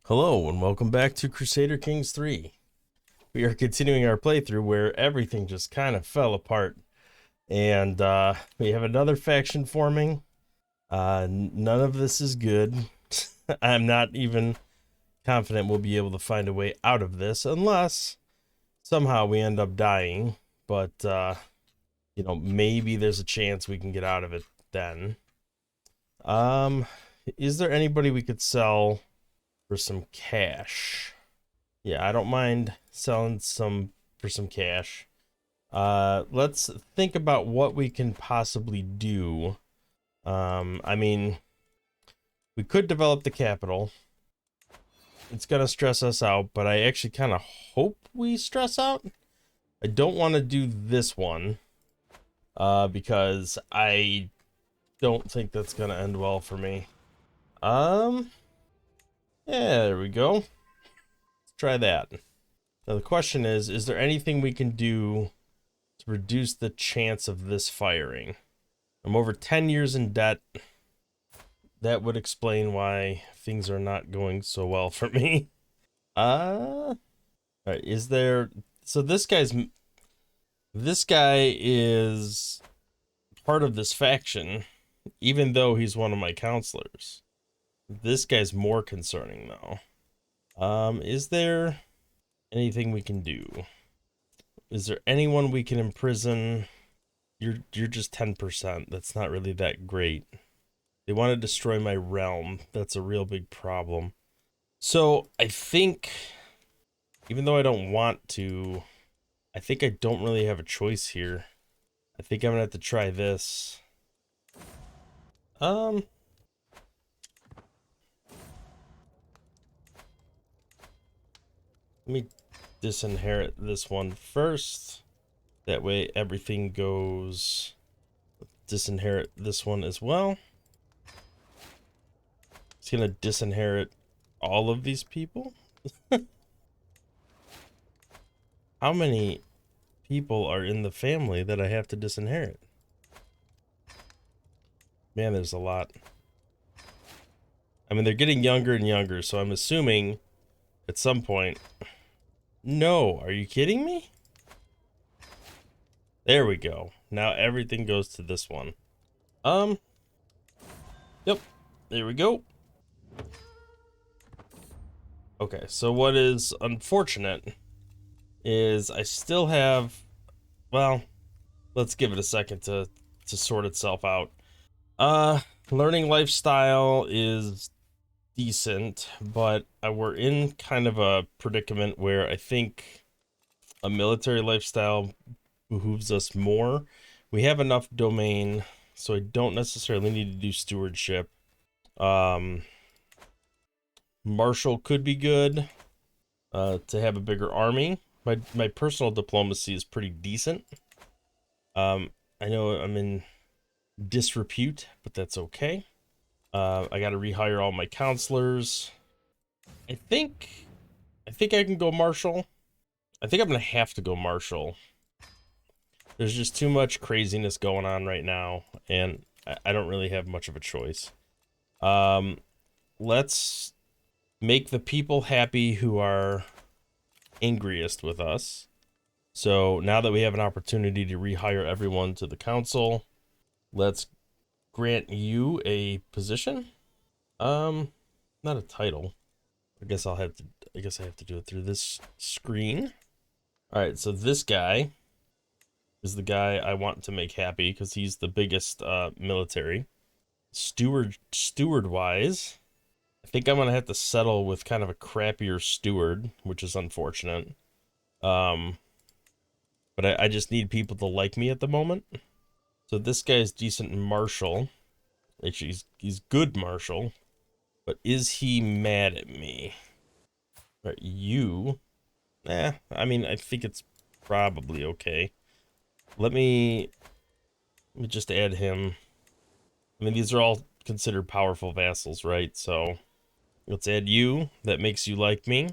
Hello and welcome back to Crusader Kings 3. We are continuing our playthrough where everything just kind of fell apart. And we have another faction forming. None of this is good. I'm not even confident we'll be able to find a way out of this unless somehow we end up dying. But, maybe there's a chance we can get out of it then. Is there anybody we could sell for some cash? Yeah, I don't mind selling some for some cash. Let's think about what we can possibly do. We could develop the capital. It's gonna stress us out, but I actually kind of hope we stress out. I don't want to do this one, because I don't think that's gonna end well for me. Yeah, there we go. Let's try that. Now the question is there anything we can do to reduce the chance of this firing? I'm over 10 years in debt. That would explain why things are not going so well for me. All right, is there... So this guy is part of this faction, even though he's one of my counselors. This guy's more concerning, though. Is there anything we can do? Is there anyone we can imprison? You're just 10%. That's not really that great. They want to destroy my realm. That's a real big problem. So I think, even though I don't want to, I think I don't really have a choice here. I think I'm gonna have to try this. Let me disinherit this one first. That way everything goes. Disinherit this one as well. It's gonna disinherit all of these people. How many people are in the family that I have to disinherit? Man, there's a lot. I mean, they're getting younger and younger, so I'm assuming at some point... No, are you kidding me? There we go. Now everything goes to this one. Yep, there we go. Okay, so what is unfortunate is I still have... Well, let's give it a second to sort itself out. Learning lifestyle is decent, but we're in kind of a predicament where I think a military lifestyle behooves us more. We have enough domain, so I don't necessarily need to do stewardship. Martial could be good, to have a bigger army. My personal diplomacy is pretty decent. I know I'm in disrepute, but that's okay. I got to rehire all my counselors. I think I can go martial. I think I'm gonna have to go martial. There's just too much craziness going on right now, and I don't really have much of a choice. Let's make the people happy who are angriest with us. So now that we have an opportunity to rehire everyone to the council, let's grant you a position. Not a title. I guess I have to do it through this screen. All right, so this guy is the guy I want to make happy because he's the biggest military. Steward wise, I think I'm gonna have to settle with kind of a crappier steward, which is unfortunate. But I just need people to like me at the moment. So this guy's decent martial. Actually, he's good martial. But is he mad at me? Right, you? I mean, I think it's probably okay. Let me just add him. I mean, these are all considered powerful vassals, right? So let's add you. That makes you like me.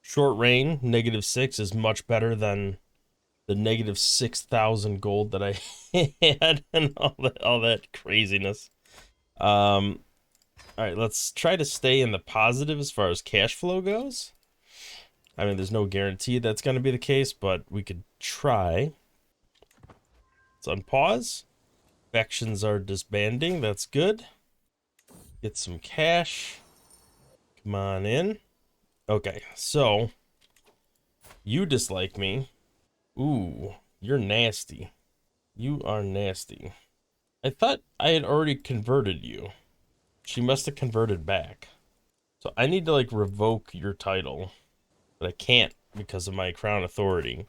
Short reign, -6 is much better than the -6,000 gold that I had and all that craziness. All right, let's try to stay in the positive as far as cash flow goes. I mean, there's no guarantee that's going to be the case, but we could try. Let's unpause. Factions are disbanding. That's good. Get some cash. Come on in. Okay, so you dislike me. Ooh, you're nasty. You are nasty. I thought I had already converted you. She must have converted back. So I need to like revoke your title, but I can't because of my crown authority.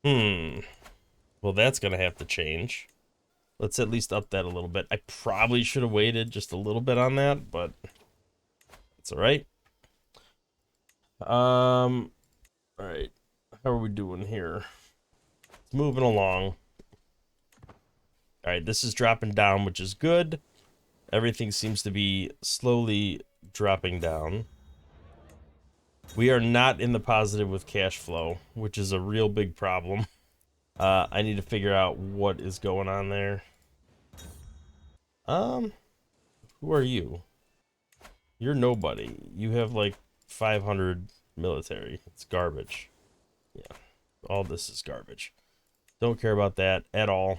Well, that's gonna have to change. Let's at least up that a little bit. I probably should have waited just a little bit on that, but it's all right. All right. How are we doing here? It's moving along. All right, this is dropping down, which is good. Everything seems to be slowly dropping down. We are not in the positive with cash flow, which is a real big problem. I need to figure out what is going on there. Who are you? You're nobody. You have like 500 military. It's garbage. Yeah, all this is garbage. Don't care about that at all.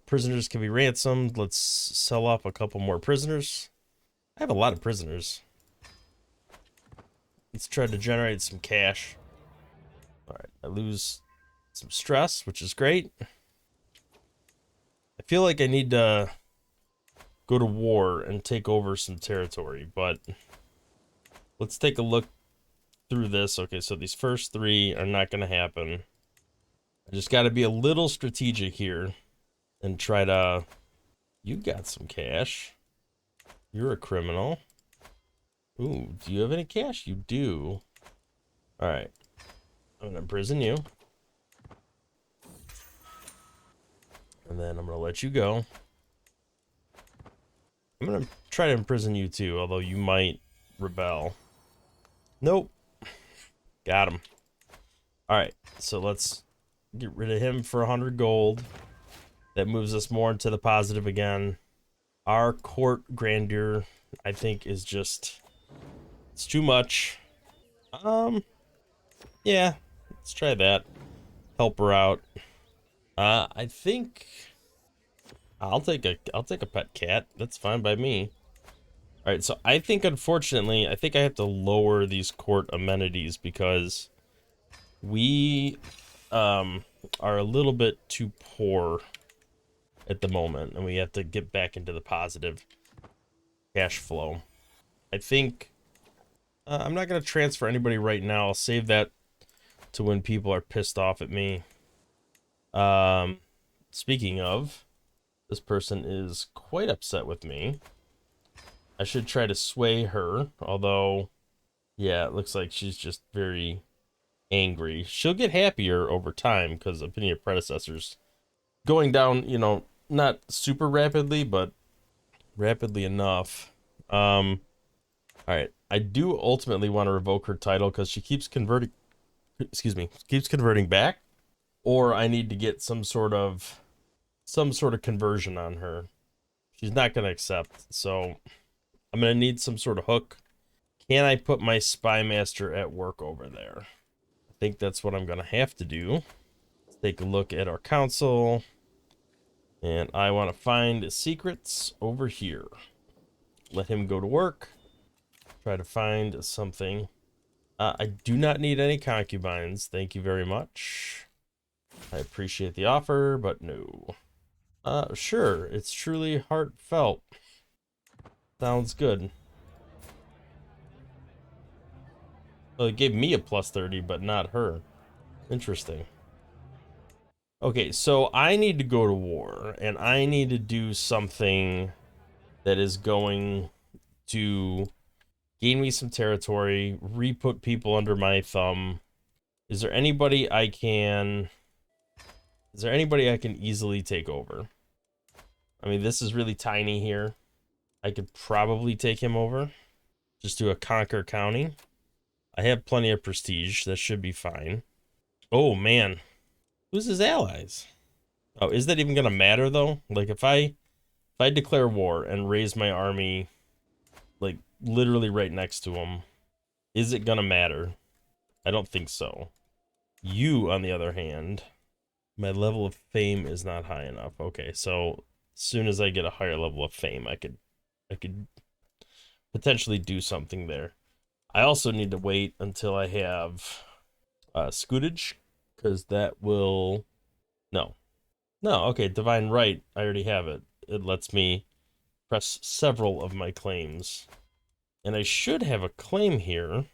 Prisoners can be ransomed. Let's sell off a couple more prisoners. I have a lot of prisoners. Let's try to generate some cash. All right, I lose some stress, which is great. I feel like I need to go to war and take over some territory, but let's take a look through this. Okay, so these first three are not going to happen. I just got to be a little strategic here and try to... You got some cash. You're a criminal. Ooh, do you have any cash? You do. All right. I'm going to imprison you. And then I'm going to let you go. I'm going to try to imprison you too, although you might rebel. Nope. Got him. All right, so let's get rid of him for 100 gold. That moves us more into the positive again. Our court grandeur, I think, is just... It's too much. Yeah, let's try that. Help her out. I think I'll take a pet cat. That's fine by me. All right, so I think unfortunately, I think I have to lower these court amenities because we are a little bit too poor at the moment, and we have to get back into the positive cash flow. I think I'm not going to transfer anybody right now. I'll save that to when people are pissed off at me. Speaking of, this person is quite upset with me. I should try to sway her, although, yeah, it looks like she's just very angry. She'll get happier over time because opinion of predecessors going down, you know, not super rapidly, but rapidly enough. All right, I do ultimately want to revoke her title because she keeps converting, keeps converting back, or I need to get some sort of conversion on her. She's not going to accept, so I'm going to need some sort of hook. Can I put my spy master at work over there? I think that's what I'm going to have to do. Let's take a look at our council. And I want to find secrets over here. Let him go to work. Try to find something. I do not need any concubines. Thank you very much. I appreciate the offer, but no. Sure. It's truly heartfelt. Sounds good. Well, it gave me a plus 30, but not her. Interesting. Okay, so I need to go to war, and I need to do something that is going to gain me some territory, re-put people under my thumb. Is there anybody I can easily take over? I mean, this is really tiny here. I could probably take him over. Just do a conquer county. I have plenty of prestige. That should be fine. Oh, man. Who's his allies? Oh, is that even going to matter, though? Like, if I I declare war and raise my army, like, literally right next to him, is it gonna matter? I don't think so. You, on the other hand, my level of fame is not high enough. Okay, so as soon as I get a higher level of fame, I could potentially do something there. I also need to wait until I have Scootage, because that will... No. No, okay, Divine Right, I already have it. It lets me press several of my claims. And I should have a claim here.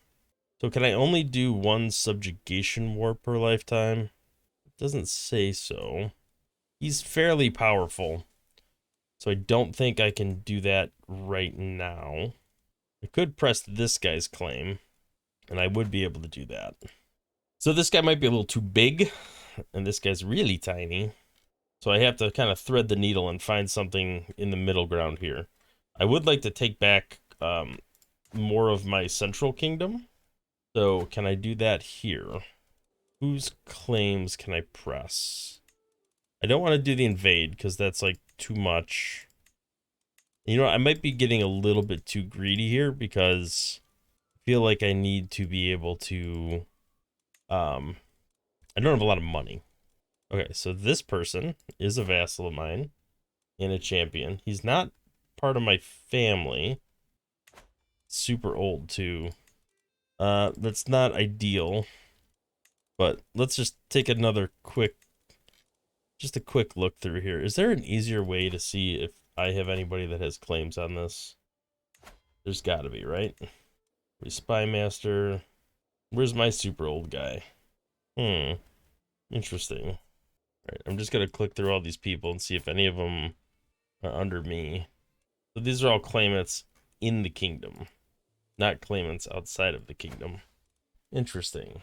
So can I only do one subjugation war per lifetime? It doesn't say so. He's fairly powerful, so I don't think I can do that right now. I could press this guy's claim, and I would be able to do that. So this guy might be a little too big, and this guy's really tiny. So I have to kind of thread the needle and find something in the middle ground here. I would like to take back more of my central kingdom. So can I do that here? Whose claims can I press? I don't want to do the invade because that's like too much. You know, I might be getting a little bit too greedy here because I feel like I need to be able to, I don't have a lot of money. Okay, so this person is a vassal of mine and a champion. He's not part of my family. Super old too. That's not ideal. But let's just take another quick, just a quick look through here. Is there an easier way to see if I have anybody that has claims on this? There's gotta be, right? Spy Master. Where's my super old guy? Interesting. Alright, I'm just gonna click through all these people and see if any of them are under me. So these are all claimants in the kingdom, not claimants outside of the kingdom. Interesting.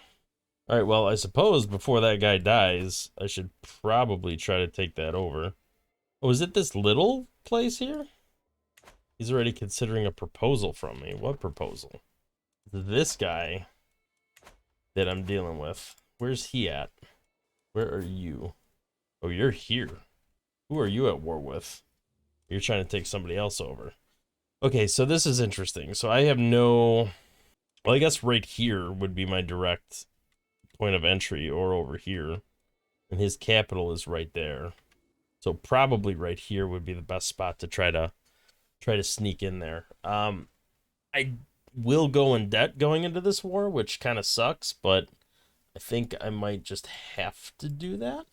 Alright, well, I suppose before that guy dies, I should probably try to take that over. Oh, is it this little place here? He's already considering a proposal from me. What proposal? This guy that I'm dealing with. Where's he at? Where are you? Oh, you're here. Who are you at war with? You're trying to take somebody else over. Okay, so this is interesting. So I have no... Well, I guess right here would be my direct point of entry, or over here. And his capital is right there. So probably right here would be the best spot to try to sneak in there. I will go in debt going into this war, which kind of sucks, but I think I might just have to do that.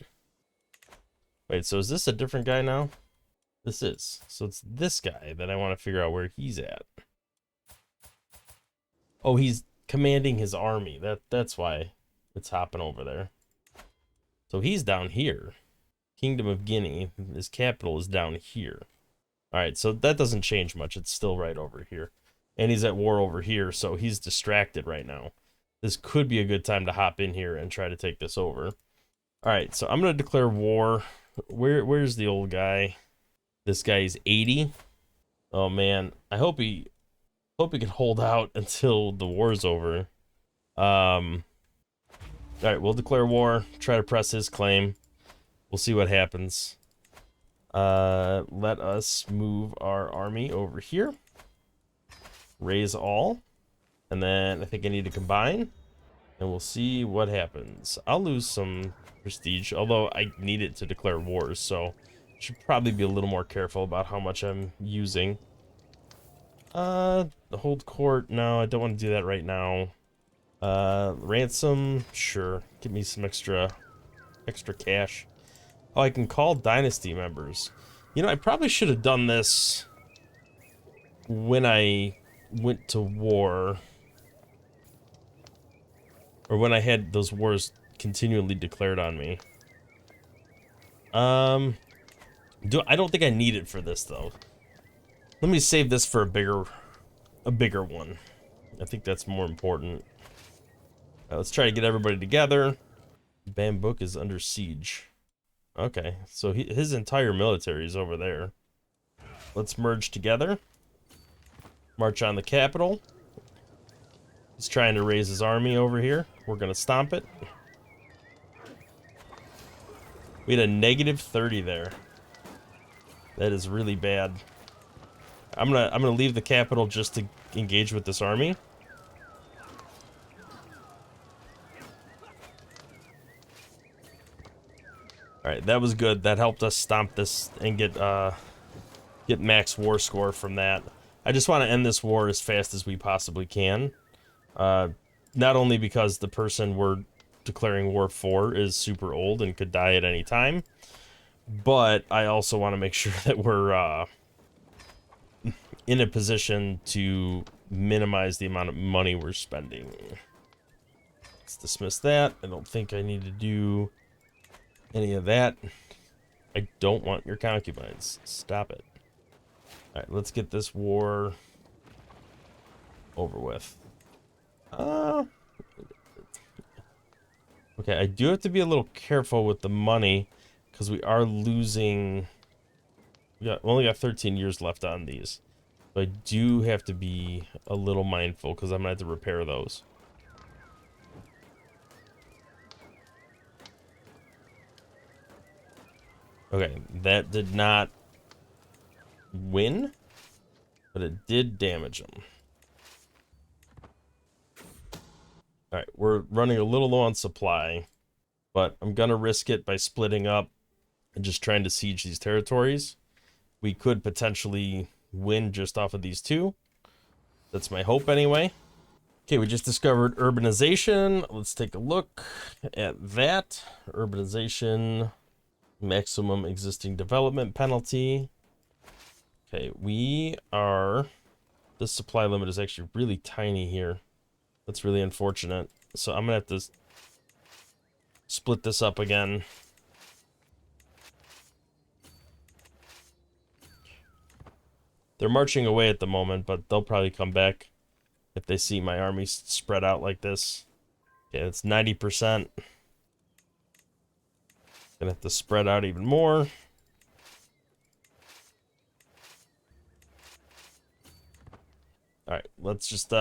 Wait, so is this a different guy now? This is. So it's this guy that I want to figure out where he's at. Oh, he's commanding his army. That's why it's hopping over there. So he's down here. Kingdom of Guinea. His capital is down here. Alright, so that doesn't change much. It's still right over here. And he's at war over here, so he's distracted right now. This could be a good time to hop in here and try to take this over. Alright, so I'm going to declare war. Where's the old guy? This guy is 80. Oh man, I hope he can hold out until the war's over. Alright, we'll declare war. Try to press his claim. We'll see what happens. Let us move our army over here. Raise all. And then I think I need to combine. And we'll see what happens. I'll lose some prestige, although I need it to declare wars, so I should probably be a little more careful about how much I'm using. Hold court. No, I don't want to do that right now. Ransom, sure. Give me some extra cash. Oh, I can call dynasty members. You know, I probably should have done this when I went to war. Or when I had those wars continually declared on me. I don't think I need it for this, though. Let me save this for a bigger one. I think that's more important. Let's try to get everybody together. Bambook is under siege. Okay, so his entire military is over there. Let's merge together. March on the capital. He's trying to raise his army over here. We're gonna stomp it. We had a -30 there. That is really bad. I'm gonna leave the capital just to engage with this army. Alright, that was good. That helped us stomp this and get max war score from that. I just want to end this war as fast as we possibly can. Not only because the person we're declaring war for is super old and could die at any time, but I also want to make sure that we're in a position to minimize the amount of money we're spending. Let's dismiss that. I don't think I need to do any of that. I don't want your concubines. Stop it. Alright, let's get this war over with. Okay, I do have to be a little careful with the money because we are losing. We only got 13 years left on these. So I do have to be a little mindful because I'm gonna have to repair those. Okay, that did not win, but it did damage them. Alright, we're running a little low on supply, but I'm gonna risk it by splitting up and just trying to siege these territories. We could potentially win just off of these two. That's my hope anyway. Okay, we just discovered urbanization. Let's take a look at that. Urbanization, maximum existing development penalty. Okay, we are... This supply limit is actually really tiny here. That's really unfortunate. So I'm gonna have to split this up again. They're marching away at the moment, but they'll probably come back if they see my army spread out like this. Okay, it's 90%. Gonna have to spread out even more. Alright, let's just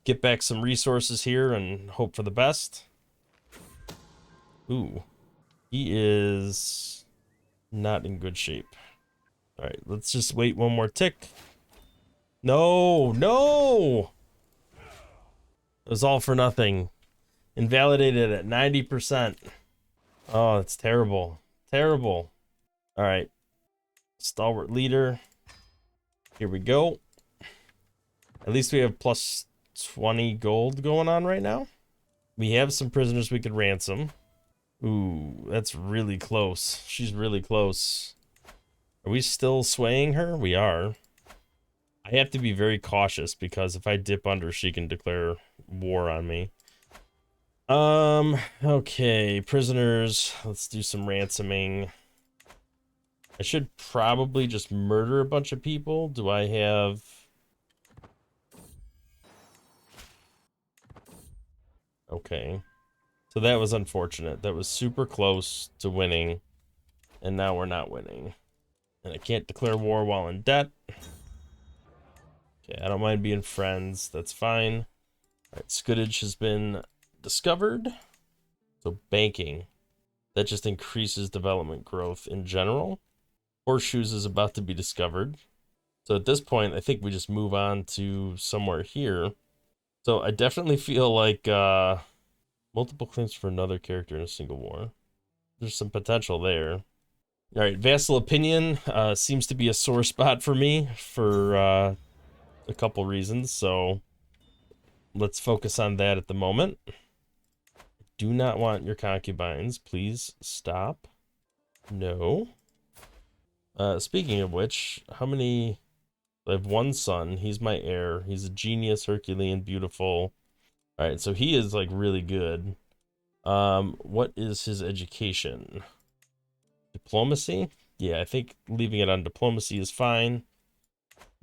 get back some resources here and hope for the best. Ooh. He is not in good shape. Alright, let's just wait one more tick. No! No! It was all for nothing. Invalidated at 90%. Oh, that's terrible. Terrible. Alright. Stalwart leader. Here we go. At least we have plus 20 gold going on right now. We have some prisoners we could ransom. Ooh, that's really close. She's really close. Are we still swaying her? We are. I have to be very cautious because if I dip under, she can declare war on me. Okay, prisoners. Let's do some ransoming. I should probably just murder a bunch of people. Do I have... Okay. So that was unfortunate. That was super close to winning. And now we're not winning. And I can't declare war while in debt. Okay, I don't mind being friends. That's fine. Alright, scutage has been discovered. So banking. That just increases development growth in general. Horseshoes is about to be discovered. So at this point, I think we just move on to somewhere here. So I definitely feel like multiple claims for another character in a single war. There's some potential there. All right, vassal opinion seems to be a sore spot for me for a couple reasons. So let's focus on that at the moment. Do not want your concubines. Please stop. No. Speaking of which, how many... I have one son. He's my heir. He's a genius, Herculean, beautiful. All right, so he is like really good. What is his education? Diplomacy? Yeah, I think leaving it on diplomacy is fine.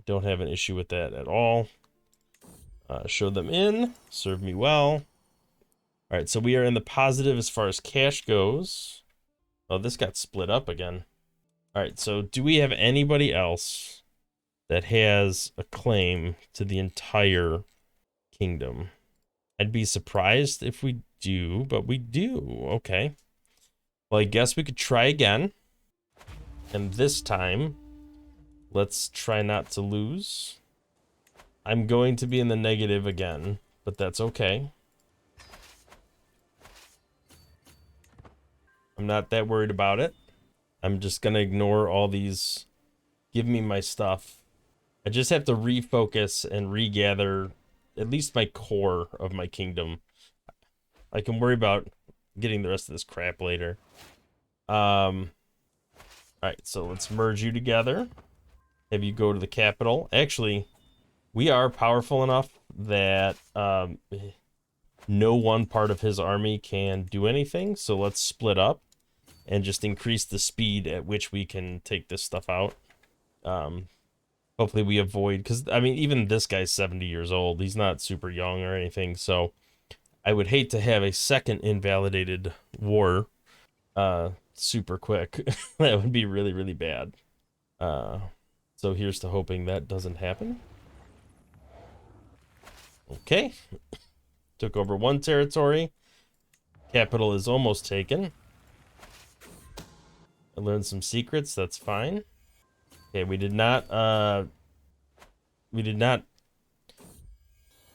Don't have an issue with that at all. Show them in. Serve me well. All right, so we are in the positive as far as cash goes. Oh, this got split up again. All right, so do we have anybody else that has a claim to the entire kingdom? I'd be surprised if we do, but we do. Okay. Well, I guess we could try again. And this time, Let's try not to lose. I'm going to be in the negative again, but that's okay. I'm not that worried about it. I'm just gonna ignore all these. Give me my stuff. I just have to refocus and regather at least my core of my kingdom. I can worry about getting the rest of this crap later. Alright, so let's merge you together. Have you go to the capital. Actually, we are powerful enough that no one part of his army can do anything. So let's split up and just increase the speed at which we can take this stuff out. Hopefully we avoid, because I mean, even this guy's 70 years old. He's not super young or anything. So I would hate to have a second invalidated war super quick. That would be really, really bad. So here's to hoping that doesn't happen. Okay. Took over one territory. Capital is almost taken. I learned some secrets, that's fine. Okay, we did not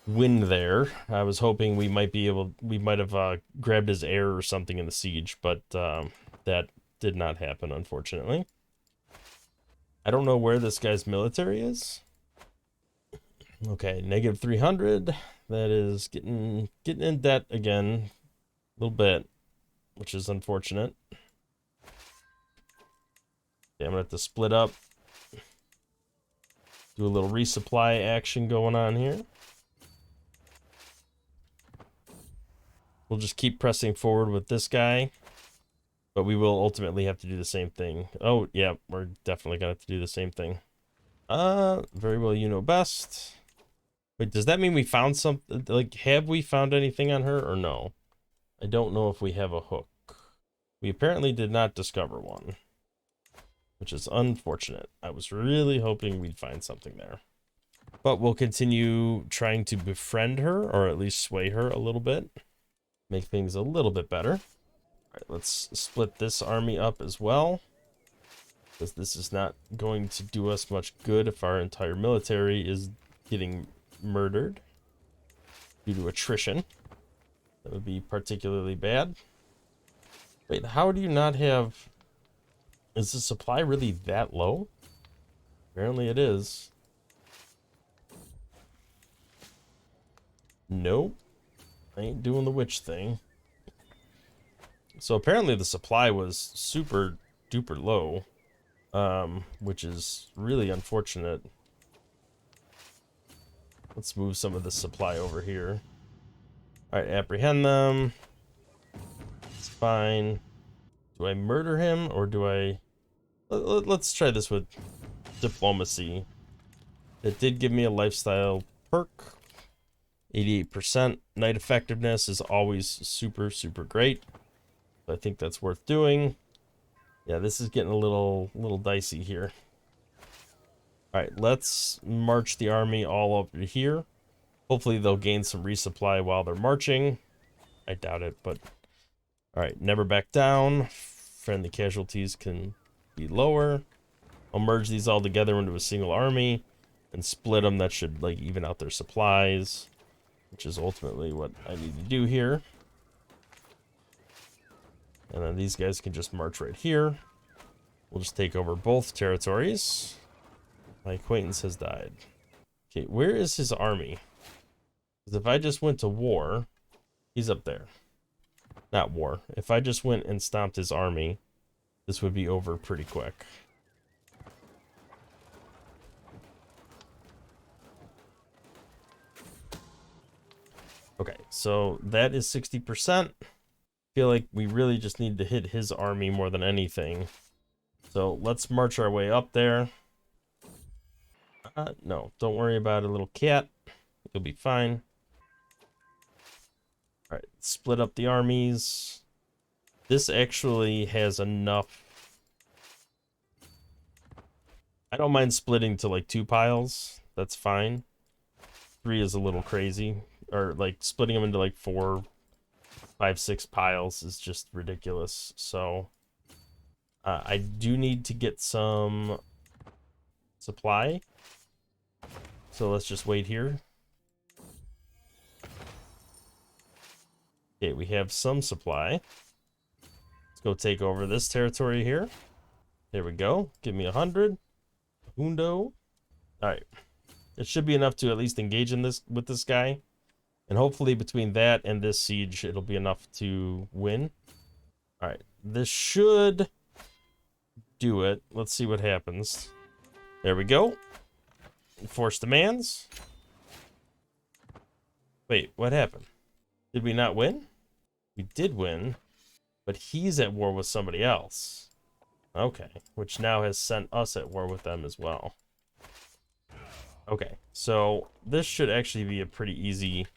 win there. I was hoping we might have grabbed his heir or something in the siege, but that did not happen, unfortunately. I don't know where this guy's military is. Okay, negative 300. That is getting in debt again a little bit, which is unfortunate. Okay, I'm gonna have to split up. Do a little resupply action going on here. We'll just keep pressing forward with this guy, but we will ultimately have to do the same thing. Oh, yeah, we're definitely gonna have to do the same thing. Very well, you know best. Wait, does that mean we found something? Like, have we found anything on her or no? I don't know if we have a hook. We apparently did not discover one, which is unfortunate. I was really hoping we'd find something there. But we'll continue trying to befriend her, or at least sway her a little bit. Make things a little bit better. All right, let's split this army up as well, because this is not going to do us much good if our entire military is getting murdered due to attrition. That would be particularly bad. Wait, how do you not have... Is the supply really that low? Apparently it is. Nope. I ain't doing the witch thing. So apparently the supply was super duper low, which is really unfortunate. Let's move some of the supply over here. Alright, apprehend them. It's fine. Do I murder him, or do I... Let's try this with diplomacy. It did give me a lifestyle perk. 88%. Night effectiveness is always super, super great. I think that's worth doing. Yeah, this is getting a little dicey here. Alright, let's march the army all over here. Hopefully they'll gain some resupply while they're marching. I doubt it, but... Alright, never back down. Friendly casualties can be lower. I'll merge these all together into a single army and split them. That should, like, even out their supplies, which is ultimately what I need to do here. And then these guys can just march right here. We'll just take over both territories. My acquaintance has died. Okay, where is his army? Because if I just went to war, he's up there. Not war. If I just went and stomped his army, this would be over pretty quick. Okay, so that is 60%. Feel like we really just need to hit his army more than anything. So let's march our way up there. No, don't worry about it, little cat. You'll be fine. All right, split up the armies. This actually has enough. I don't mind splitting to like 2 piles. That's fine. 3 is a little crazy. Or like splitting them into like 4, 5, 6 piles is just ridiculous. So I do need to get some supply. So let's just wait here. Okay, we have some supply. Let's go take over this territory here. There we go. Give me 100. Hundo. Alright. It should be enough to at least engage in this with this guy. And hopefully between that and this siege, it'll be enough to win. Alright. This should do it. Let's see what happens. There we go. Enforce demands. Wait, what happened? Did we not win? We did win, but he's at war with somebody else. Okay, which now has sent us at war with them as well. Okay, so this should actually be a pretty easy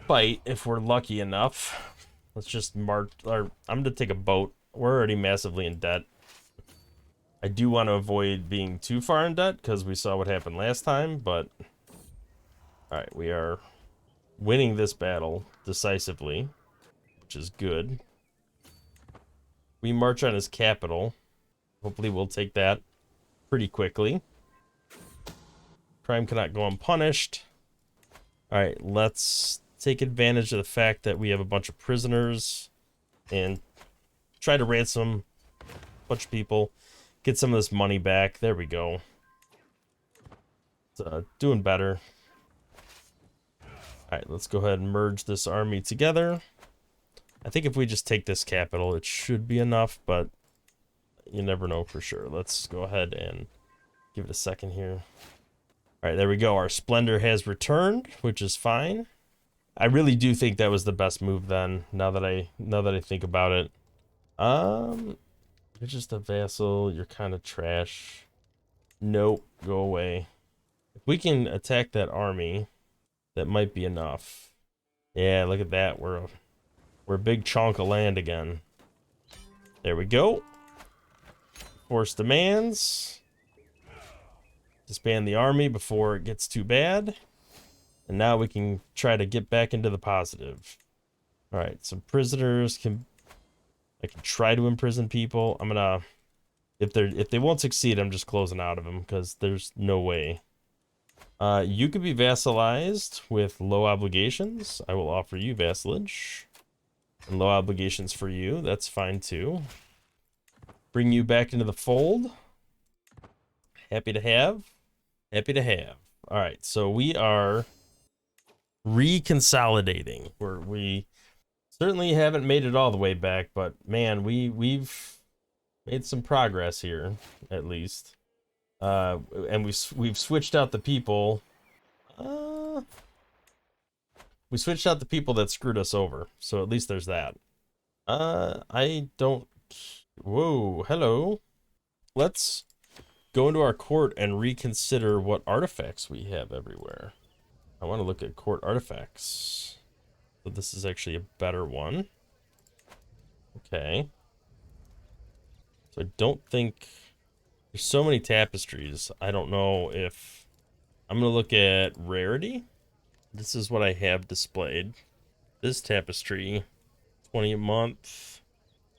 fight if we're lucky enough. Let's just march, or I'm gonna take a boat. We're already massively in debt. I do want to avoid being too far in debt because we saw what happened last time, but alright, we are winning this battle decisively, which is good. We march on his capital. Hopefully we'll take that pretty quickly. Crime cannot go unpunished. Alright, let's take advantage of the fact that we have a bunch of prisoners and try to ransom a bunch of people. Get some of this money back. There we go. It's, doing better. Alright, let's go ahead and merge this army together. I think if we just take this capital, it should be enough, but you never know for sure. Let's go ahead and give it a second here. Alright, there we go. Our splendor has returned, which is fine. I really do think that was the best move then, now that I think about it. You're just a vassal, you're kind of trash. Nope, go away. If we can attack that army, that might be enough. Yeah, look at that. We're a big chunk of land again. There we go. Force demands. Disband the army before it gets too bad. And now we can try to get back into the positive. Alright, some prisoners can... I can try to imprison people. I'm gonna... If they won't succeed, I'm just closing out of them, because there's no way. You could be vassalized with low obligations. I will offer you vassalage. And low obligations for you. That's fine too. Bring you back into the fold. Happy to have. Happy to have. Alright, so we are reconsolidating. We certainly haven't made it all the way back, but man, we've made some progress here, at least. And we've switched out the people. We switched out the people that screwed us over, so at least there's that. I don't... Whoa, hello. Let's go into our court and reconsider what artifacts we have everywhere. I want to look at court artifacts. So this is actually a better one. Okay. So I don't think... There's so many tapestries. I don't know if... I'm going to look at rarity. This is what I have displayed. This tapestry, 20 a month.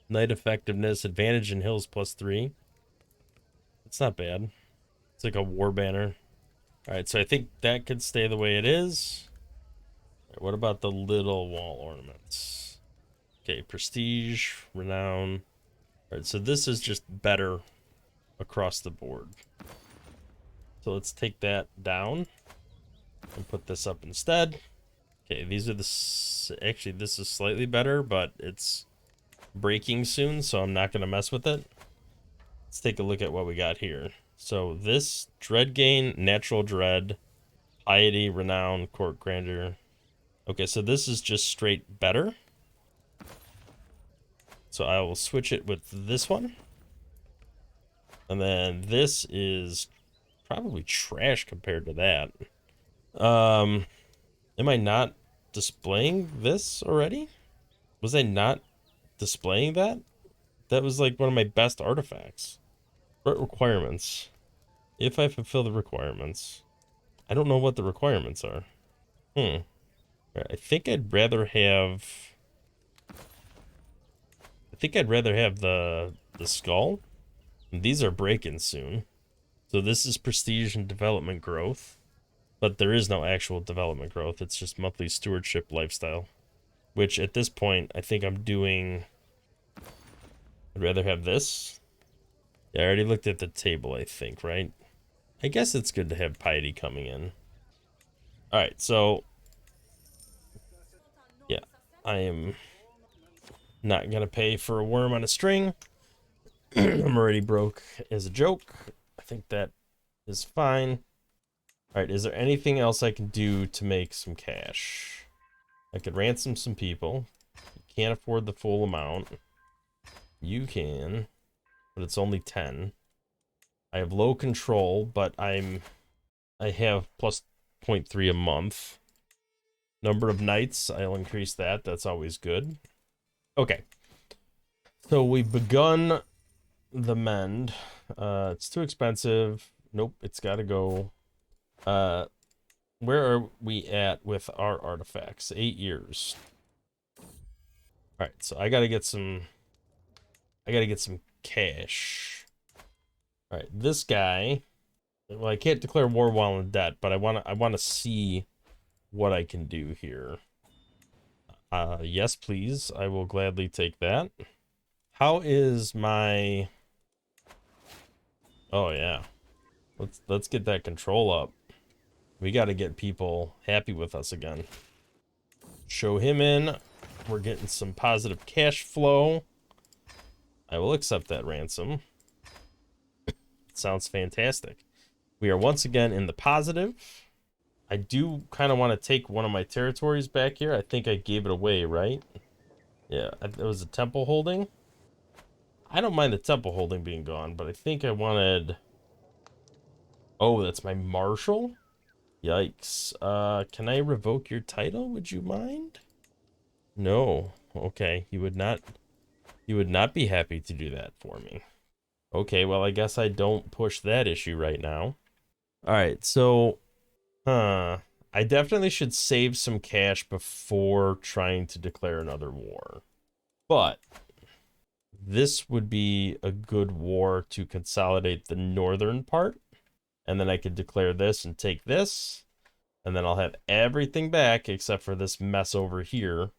Night effectiveness, advantage in hills +3. It's not bad. It's like a war banner. Alright, so I think that could stay the way it is. Right, what about the little wall ornaments? Okay, prestige, renown. Alright, so this is just better across the board. So let's take that down and put this up instead. Okay, these are the... Actually, this is slightly better, but it's breaking soon, so I'm not going to mess with it. Let's take a look at what we got here. So this, dread gain, natural dread, piety, renown, court grandeur. Okay, so this is just straight better. So I will switch it with this one. And then this is probably trash compared to that. Am I not displaying this already? Was I not displaying that? That was like one of my best artifacts. What requirements? If I fulfill the requirements. I don't know what the requirements are. I think I'd rather have... I think I'd rather have the skull. These are breaking soon. So this is prestige and development growth, but there is no actual development growth. It's just monthly stewardship lifestyle, which at this point, I think I'm doing... I'd rather have this. Yeah, I already looked at the table, I think, right? I guess it's good to have piety coming in. All right, so yeah, I am not gonna pay for a worm on a string. I'm already broke as a joke. I think that is fine. All right, is there anything else I can do to make some cash? I could ransom some people. You can't afford the full amount. You can, but it's only 10. I have low control, but I have plus 0.3 a month. Number of nights, I'll increase that. That's always good. Okay. So we've begun the mend. It's too expensive. Nope, it's got to go. Where are we at with our artifacts? 8 years. All right, so I got to get some cash. All right, this guy, well, I can't declare war while in debt, but I want to see what I can do here. Yes, please. I will gladly take that. How is my... Oh yeah. Let's get that control up. We got to get people happy with us again. Show him in. We're getting some positive cash flow. I will accept that ransom. Sounds fantastic. We are once again in the positive. I do kind of want to take one of my territories back here. I think I gave it away, right? Yeah, it was a temple holding. I don't mind the temple holding being gone, but I think I wanted... Oh, that's my marshal? Yikes. Can I revoke your title? Would you mind? No. Okay, you would not be happy to do that for me. Okay, well, I guess I don't push that issue right now. All right, so, I definitely should save some cash before trying to declare another war. But this would be a good war to consolidate the northern part. And then I could declare this and take this. And then I'll have everything back except for this mess over here.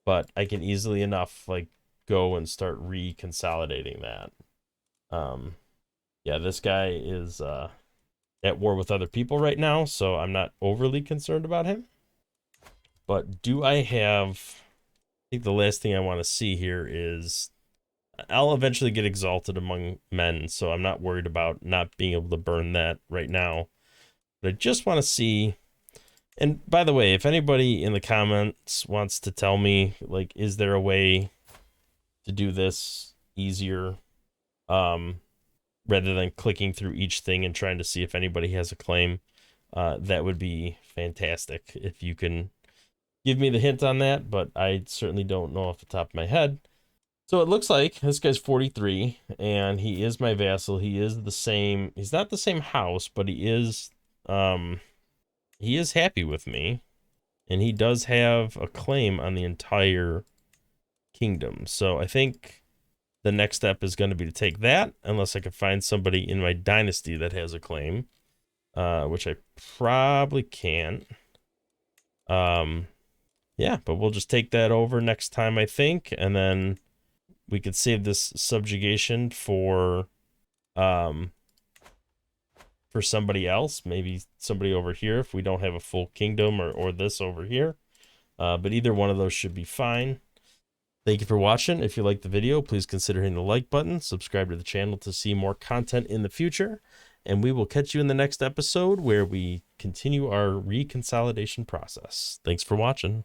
But I can easily enough, like, go and start reconsolidating that. Yeah, this guy is at war with other people right now, so I'm not overly concerned about him. But do I have... I think the last thing I want to see here is... I'll eventually get exalted among men, so I'm not worried about not being able to burn that right now. But I just want to see... And by the way, if anybody in the comments wants to tell me, like, is there a way to do this easier, rather than clicking through each thing and trying to see if anybody has a claim, that would be fantastic if you can give me the hint on that, but I certainly don't know off the top of my head. So it looks like this guy's 43, and he is my vassal. He is the same... He's not the same house, but he is happy with me, and he does have a claim on the entire kingdom. So I think the next step is going to be to take that, unless I can find somebody in my dynasty that has a claim, which I probably can't. Yeah, but we'll just take that over next time, I think, and then we could save this subjugation for somebody else, maybe somebody over here if we don't have a full kingdom, or this over here. But either one of those should be fine. Thank you for watching. If you liked the video, please consider hitting the like button, subscribe to the channel to see more content in the future, and we will catch you in the next episode where we continue our reconsolidation process. Thanks for watching.